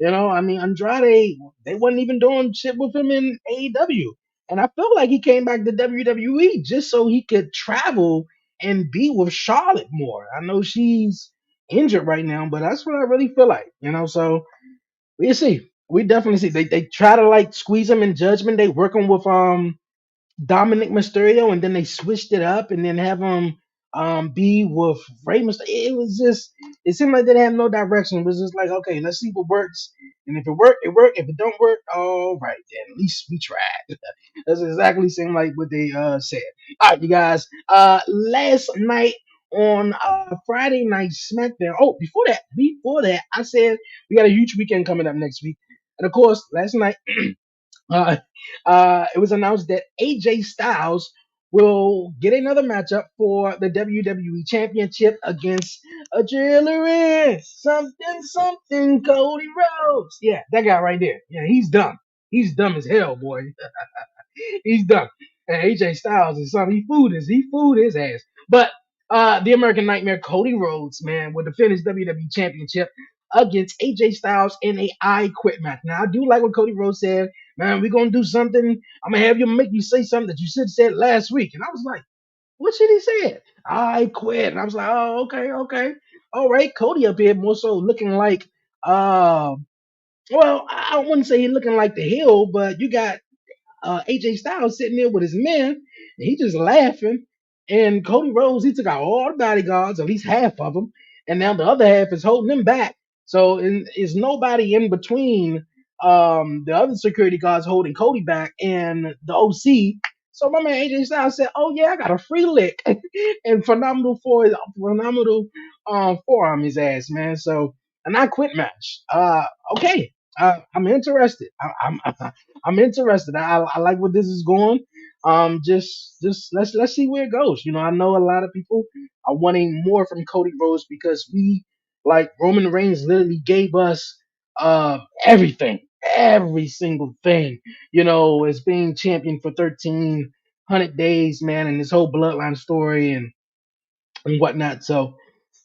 I mean, Andrade, they wasn't even doing shit with him in AEW, and I felt like he came back to WWE just so he could travel and be with Charlotte more. I know she's injured right now, but that's what I really feel like. So we see. We definitely see. They try to like squeeze him in Judgment. They working with Dominic Mysterio, and then they switched it up, and then have him be with Rey Mysterio. It seemed like they had no direction. It was just like, okay, let's see what works, and if it work, it work. If it don't work, all right, then at least we tried. That's exactly seemed like what they said. All right, you guys. Last night on Friday Night SmackDown. Oh, before that, I said we got a huge weekend coming up next week, and of course, last night. Uh, it was announced that AJ Styles will get another matchup for the WWE Championship against a driller something Cody Rhodes. Yeah, that guy right there. Yeah, he's dumb. He's dumb as hell, boy. He's done. And AJ Styles is something. He fooled his ass. But the American Nightmare, Cody Rhodes, man, will defend his WWE Championship against AJ Styles in a I Quit match. Now I do like what Cody Rhodes said, man. We're gonna do something. I'm gonna have you make you say something that you should have said last week. And I was like, what should he say? I quit. And I was like, oh, okay, okay. All right, Cody up here more so looking like well, I wouldn't say he's looking like the heel, but you got AJ Styles sitting there with his men, and he just laughing. And Cody Rhodes, he took out all the bodyguards, at least half of them, and now the other half is holding him back. So is nobody in between the other security guards holding Cody back and the OC. So my man AJ Styles said, "Oh yeah, I got a free lick," and phenomenal forearm his ass, man. So and I quit match. Okay, I'm interested. I'm interested. I like where this is going. Just let's see where it goes. I know a lot of people are wanting more from Cody Rhodes because we like Roman Reigns literally gave us everything, every single thing. As being champion for 1,300 days, man, and this whole bloodline story and whatnot. So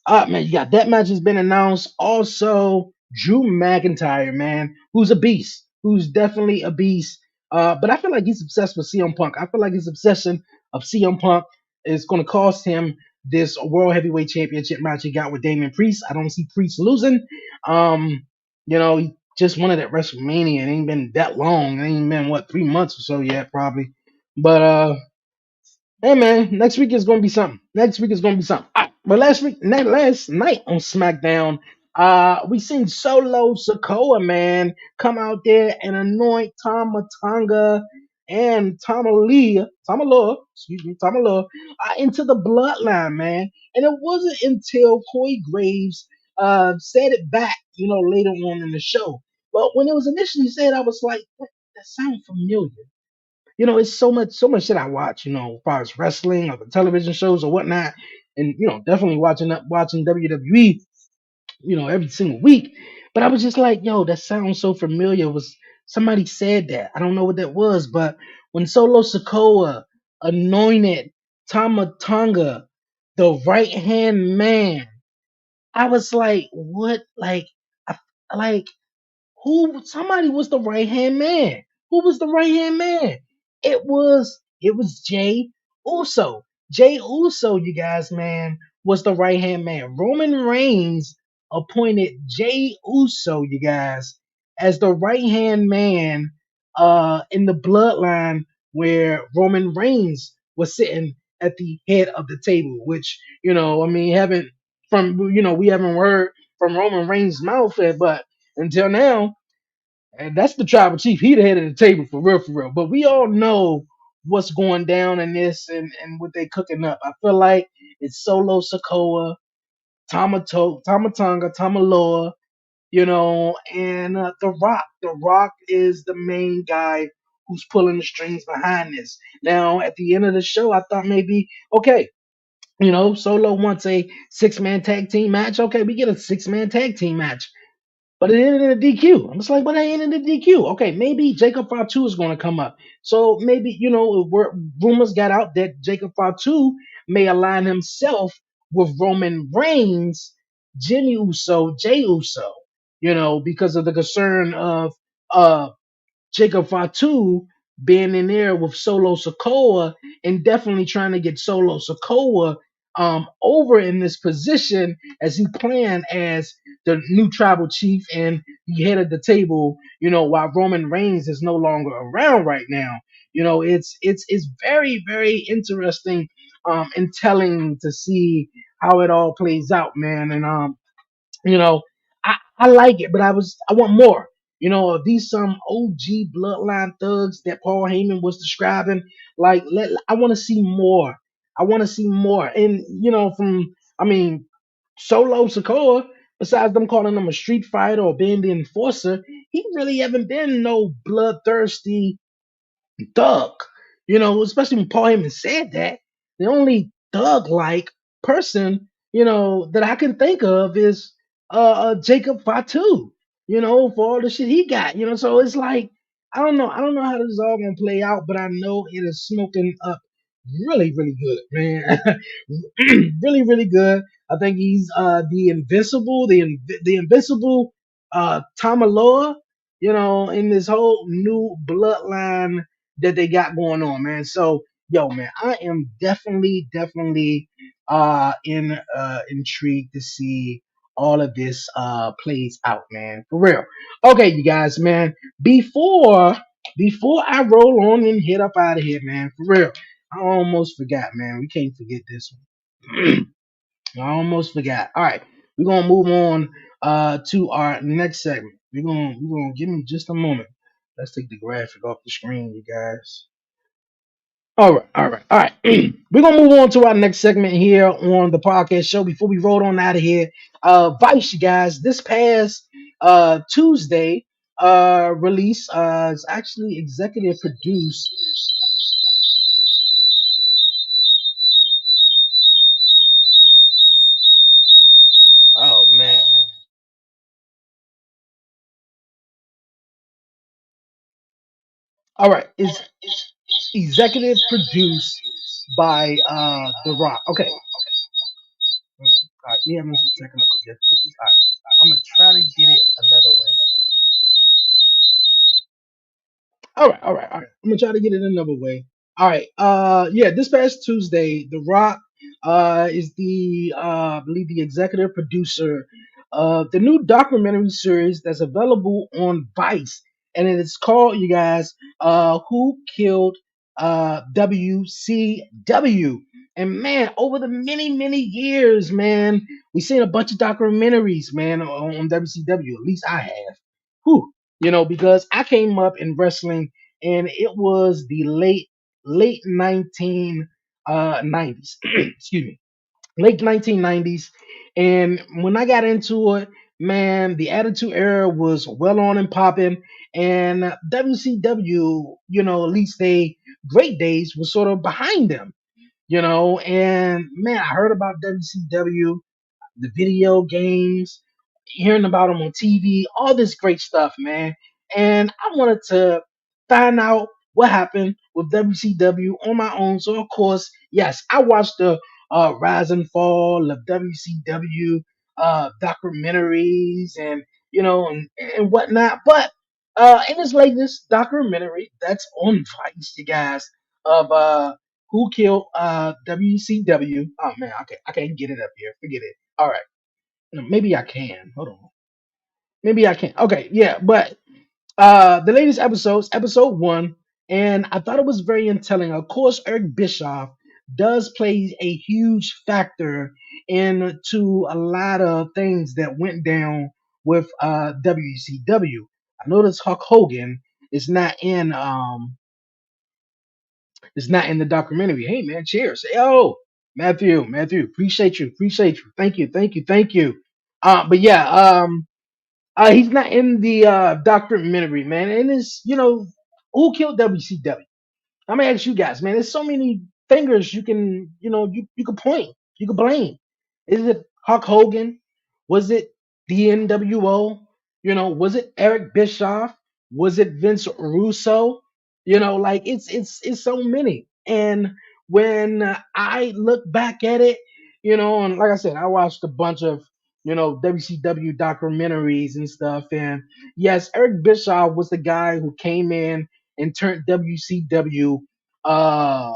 man, you got that match has been announced. Also, Drew McIntyre, man, who's a beast, who's definitely a beast. But I feel like he's obsessed with CM Punk. I feel like his obsession of CM Punk is going to cost him this World Heavyweight Championship match he got with Damian Priest. I don't see Priest losing. He just won it at WrestleMania. It ain't been that long. It ain't been 3 months or so yet, probably. But hey man, next week is gonna be something. Next week is gonna be something. But last night on SmackDown, we seen Solo Sokoa, man, come out there and anoint Tama Tonga and Tamaloa, into the bloodline, man. And it wasn't until Corey Graves said it back, later on in the show. But when it was initially said, I was like, that sounds familiar. It's so much shit I watch, as far as wrestling or the television shows or whatnot. And, definitely watching WWE, every single week. But I was just like, yo, that sounds so familiar. It was somebody said that. I don't know what that was, but when Solo Sokoa anointed Tama Tonga, the right hand man, I was like, what? Like, I, like, who? Somebody was the right hand man. Who was the right hand man? It was Jay Uso. Jay Uso, you guys, man, was the right hand man. Roman Reigns appointed Jay Uso, you guys, as the right hand man in the bloodline where Roman Reigns was sitting at the head of the table, which, I mean, we haven't heard from Roman Reigns' mouth yet, but until now, and that's the tribal chief. He the head of the table for real, for real. But we all know what's going down in this and what they cooking up. I feel like it's Solo Sokoa, Tamatonga, Tamaloa, and The Rock. The Rock is the main guy who's pulling the strings behind this. Now, at the end of the show, I thought maybe, okay, Solo wants a 6-man tag team match. Okay, we get a 6-man tag team match. But it ended in a DQ. I'm just like, but it ended in a DQ. Okay, maybe Jacob Fatu is going to come up. So maybe, rumors got out that Jacob Fatu may align himself with Roman Reigns, Jimmy Uso, Jay Uso, because of the concern of Jacob Fatu being in there with Solo Sokoa and definitely trying to get Solo Sokoa over in this position as he planned as the new tribal chief and the head of the table, while Roman Reigns is no longer around right now. It's very, very interesting and telling to see how it all plays out, man. And you know, I like it, but I want more. Are these some OG bloodline thugs that Paul Heyman was describing? Like, I want to see more. I want to see more. And from I mean, Solo Sokoa, besides them calling him a street fighter or being the enforcer, he really haven't been no bloodthirsty thug. Especially when Paul Heyman said that. The only thug like person, that I can think of is Jacob Fatu, for all the shit he got, so it's like I don't know how this is all gonna play out, but I know it is smoking up really, really good, man. Really, really good. I think he's the invincible Tamaloa, in this whole new bloodline that they got going on, man. So, yo, man, I am definitely, definitely intrigued to see all of this plays out, man. For real. Okay, you guys, man. Before I roll on and head up out of here, man, for real. I almost forgot, man. We can't forget this one. I almost forgot. All right, we're gonna move on to our next segment. We're gonna give me just a moment. Let's take the graphic off the screen, you guys. All right, all right, all right. We're gonna move on to our next segment here on the podcast show. Before we roll on out of here, Vice, you guys. This past Tuesday release is actually executive produced. Oh man. All right, it's executive produced by The Rock. Okay. All right, we having some technical difficulties. All right, I'm gonna try to get it another way. All right. I'm gonna try to get it another way. All right. Yeah, this past Tuesday, The Rock is I believe the executive producer of the new documentary series that's available on Vice, and it is called, you guys, Who Killed WCW. And man, over the many, many years, man, we've seen a bunch of documentaries, man, on WCW. At least I have. Whew. Because I came up in wrestling and it was the late 1990s. Excuse me, late 1990s. And when I got into it, man, the Attitude Era was well on and popping, and WCW, at least they great days was sort of behind them. And man, I heard about WCW, the video games, hearing about them on TV, all this great stuff, man. And I wanted to find out what happened with WCW on my own. So, of course, yes, I watched the rise and fall of WCW documentaries and, and whatnot. But In his latest documentary that's on Vice, you guys, of who killed WCW. Oh man, I can't get it up here. Forget it. All right, no, maybe I can. Hold on. Maybe I can. Okay, yeah, but the latest episodes, episode one, and I thought it was very telling. Of course, Eric Bischoff does play a huge factor into a lot of things that went down with WCW. I noticed Hulk Hogan is not in the documentary. Hey man, cheers. Yo, Matthew, appreciate you. Thank you. But yeah, he's not in the documentary, man. And it's who killed WCW. I'm gonna ask you guys, man. There's so many fingers you can point, you can blame. Is it Hulk Hogan? Was it the NWO? Was it Eric Bischoff? Was it Vince Russo? Like it's so many. And when I look back at it, and like I said, I watched a bunch of WCW documentaries and stuff. And yes, Eric Bischoff was the guy who came in and turned WCW uh,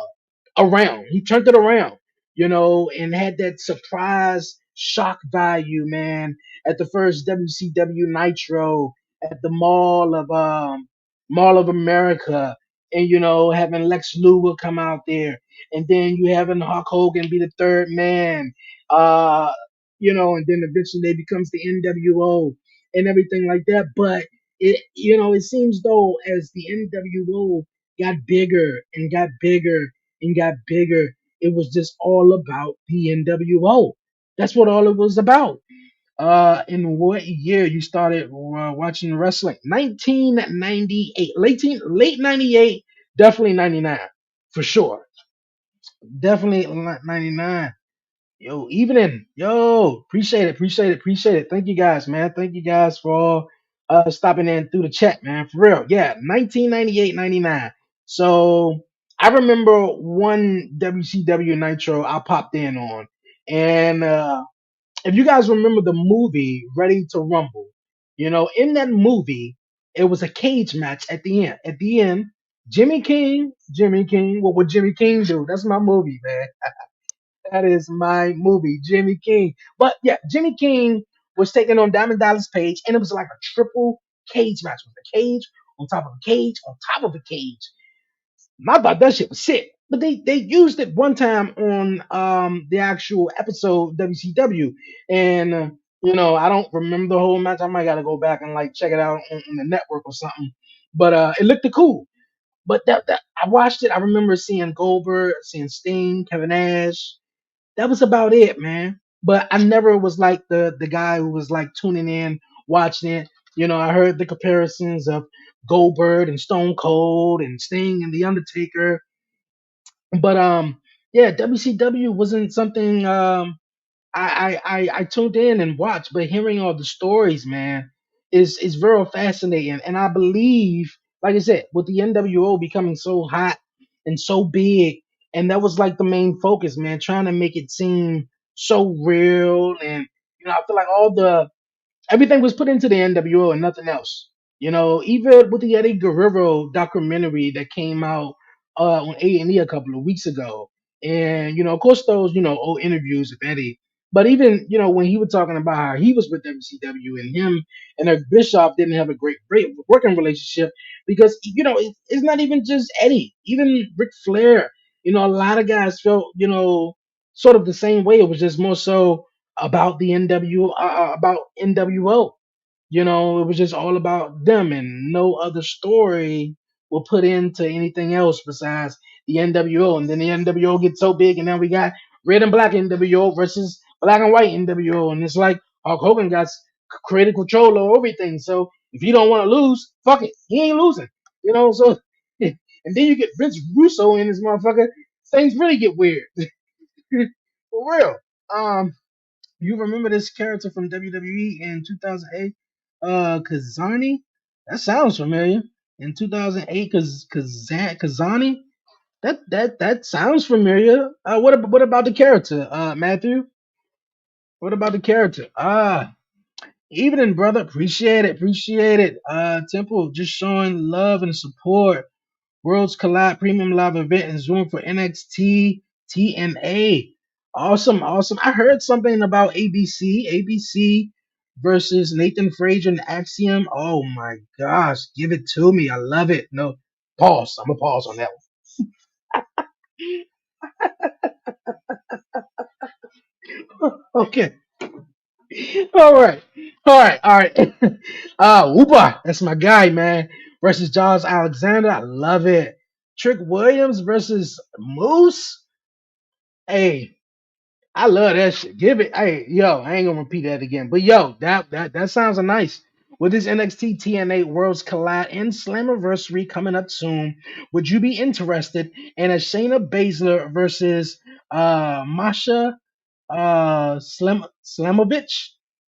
around. He turned it around, and had that surprise shock value, man, at the first WCW Nitro at the Mall of America, and having Lex Luger come out there, and then you having Hulk Hogan be the third man, uh, and then eventually they becomes the NWO and everything like that. But it seems though as the NWO got bigger and got bigger and got bigger, it was just all about the NWO. That's what all it was about. In what year you started watching wrestling? 1998, late 98, definitely 99, for sure. Definitely 99. Yo, evening. Yo, appreciate it. Thank you guys, man. Thank you guys for all stopping in through the chat, man. For real. Yeah, 1998, 99. So I remember one WCW Nitro I popped in on. And if you guys remember the movie Ready to Rumble, in that movie, it was a cage match at the end. At the end, Jimmy King, what would Jimmy King do? That's my movie, man. That is my movie, Jimmy King. But yeah, Jimmy King was taking on Diamond Dallas Page, and it was like a triple cage match with a cage on top of a cage on top of a cage. And I thought that shit was sick. But they used it one time on the actual episode WCW, and I don't remember the whole match. I might gotta go back and like check it out on the network or something. But it looked cool. But that I watched it. I remember seeing Goldberg, seeing Sting, Kevin Nash, that was about it, man. But I never was like the guy who was like tuning in, watching it. I heard the comparisons of Goldberg and Stone Cold and Sting and The Undertaker. But yeah, WCW wasn't something I tuned in and watched, but hearing all the stories, man, is very fascinating. And I believe, like I said, with the NWO becoming so hot and so big, and that was like the main focus, man, trying to make it seem so real. And I feel like all the everything was put into the NWO and nothing else. Even with the Eddie Guerrero documentary that came out on A&E a couple of weeks ago, and of course those old interviews with Eddie, but even when he was talking about how he was with WCW and him and Eric Bischoff didn't have a great working relationship because it's not even just Eddie, even Ric Flair. A lot of guys felt sort of the same way. It was just more so about the about NWO. It was just all about them and no other story will put into anything else besides the NWO. And then the NWO gets so big, and now we got red and black NWO versus black and white NWO. And it's like Hulk Hogan got creative control over everything. So if you don't want to lose, fuck it. He ain't losing. So and then you get Vince Russo in this motherfucker. Things really get weird. For real. You remember this character from WWE in 2008? Kazani? That sounds familiar. In 2008, Kazani? That sounds familiar. What about the character, Matthew? What about the character? Evening, brother. Appreciate it. Appreciate it. Temple just showing love and support. Worlds Collide Premium Live event in Zoom for NXT TNA. Awesome, awesome. I heard something about ABC. ABC versus Nathan Frazier and Axiom. Oh my gosh. Give it to me. I love it. No, pause. I'm going to pause on that one. Okay. All right. All right. All right. Whoopa. That's my guy, man. Versus Giles Alexander. I love it. Trick Williams versus Moose. Hey, I love that shit. Give it. Hey, yo, I ain't gonna repeat that again. But yo, that sounds nice. With this NXT TNA Worlds Collide and Slammiversary coming up soon, would you be interested in a Shayna Baszler versus Masha Slamovich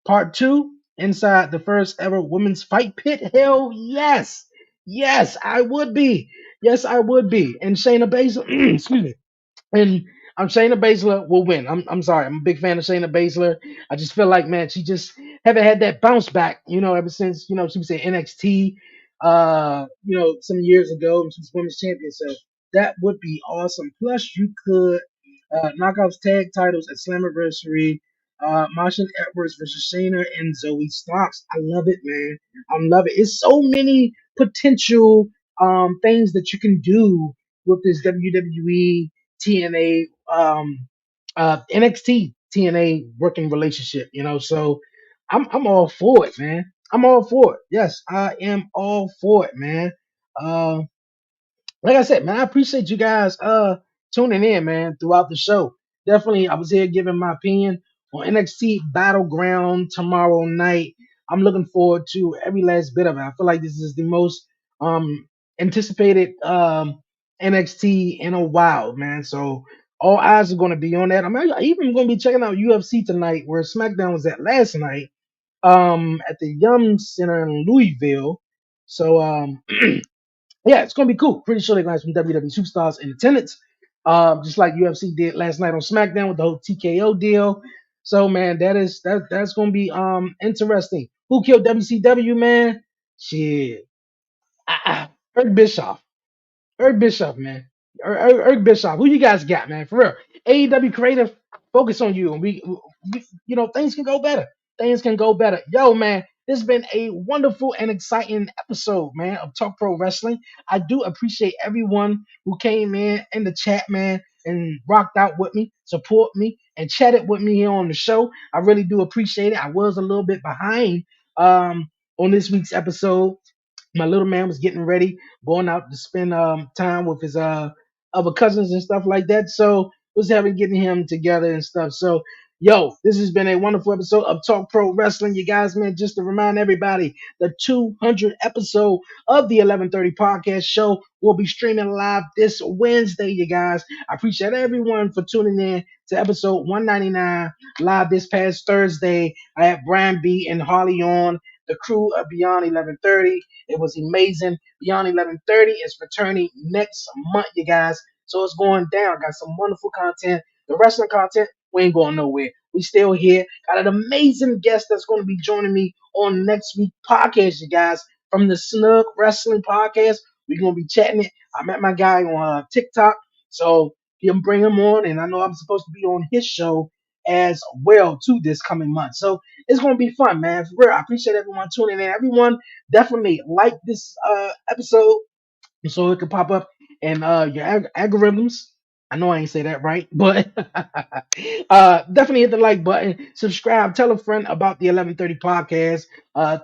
Part 2 inside the first ever women's fight pit? Hell yes. Yes, I would be. Yes, I would be. And Shayna Baszler, excuse me. And I'm Shayna Baszler will win. I'm sorry. I'm a big fan of Shayna Baszler. I just feel like, man, she just haven't had that bounce back, ever since, she was in NXT some years ago and she was women's champion. So that would be awesome. Plus you could knockouts tag titles at Slammiversary. Martian Edwards versus Shayna and Zoe Starks. I love it, man. I love it. It's so many potential things that you can do with this WWE TNA NXT TNA working relationship, So I'm all for it, man. I'm all for it. Yes, I am all for it, man. Uh, like I said, man, I appreciate you guys tuning in, man, throughout the show. Definitely, I was here giving my opinion on NXT Battleground tomorrow night. I'm looking forward to every last bit of it. I feel like this is the most anticipated NXT in a while, man. So all eyes are going to be on that. I'm even going to be checking out UFC tonight, where SmackDown was at last night, at the Yum Center in Louisville. So yeah, it's gonna be cool. Pretty sure they're gonna have some WWE superstars in attendance, just like UFC did last night on SmackDown with the whole TKO deal. So man, that's gonna be interesting. Who killed WCW, man? Shit, Eric Bischoff. Eric Bischoff, man. Eric Bischoff. Who you guys got, man? For real. AEW creative, focus on you, and things can go better. Things can go better. Yo, man, this has been a wonderful and exciting episode, man, of Talk Pro Wrestling. I do appreciate everyone who came in the chat, man, and rocked out with me, support me, and chatted with me here on the show. I really do appreciate it. I was a little bit behind on this week's episode. My little man was getting ready, going out to spend time with his other cousins and stuff like that. So was having getting him together and stuff. So yo, this has been a wonderful episode of Talk Pro Wrestling. You guys, man, just to remind everybody, the 200th episode of the 11:30 podcast show will be streaming live this Wednesday. You guys, I appreciate everyone for tuning in to episode 199 live this past Thursday. I had Brian B and Harley on the crew of Beyond 11:30. It was amazing. Beyond 11:30 is returning next month, you guys. So it's going down. Got some wonderful content. The wrestling content, we ain't going nowhere. We still here. Got an amazing guest that's going to be joining me on next week's podcast, you guys, from the Snug Wrestling Podcast. We're going to be chatting it. I met my guy on TikTok, so he'll bring him on, and I know I'm supposed to be on his show as well too this coming month. So it's gonna be fun, man. For real, I appreciate everyone tuning in. Everyone definitely like this episode so it could pop up in your algorithms. I know I ain't say that right, but definitely hit the like button, subscribe, tell a friend about the 11:30 podcast,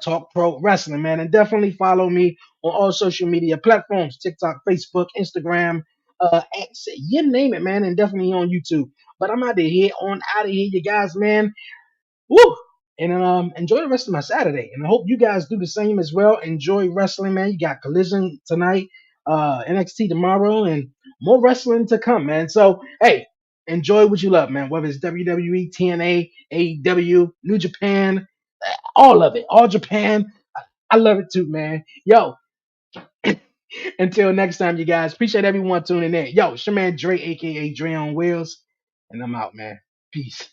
Talk Pro Wrestling, man, and definitely follow me on all social media platforms: TikTok, Facebook, Instagram, X, you name it, man, and definitely on YouTube. But I'm out of here, you guys, man. Woo! And enjoy the rest of my Saturday. And I hope you guys do the same as well. Enjoy wrestling, man. You got Collision tonight, NXT tomorrow, and more wrestling to come, man. So, hey, enjoy what you love, man. Whether it's WWE, TNA, AEW, New Japan, all of it, all Japan. I love it too, man. Yo, until next time, you guys. Appreciate everyone tuning in. Yo, it's your man Dre, aka Dre on Wheels, and I'm out, man. Peace.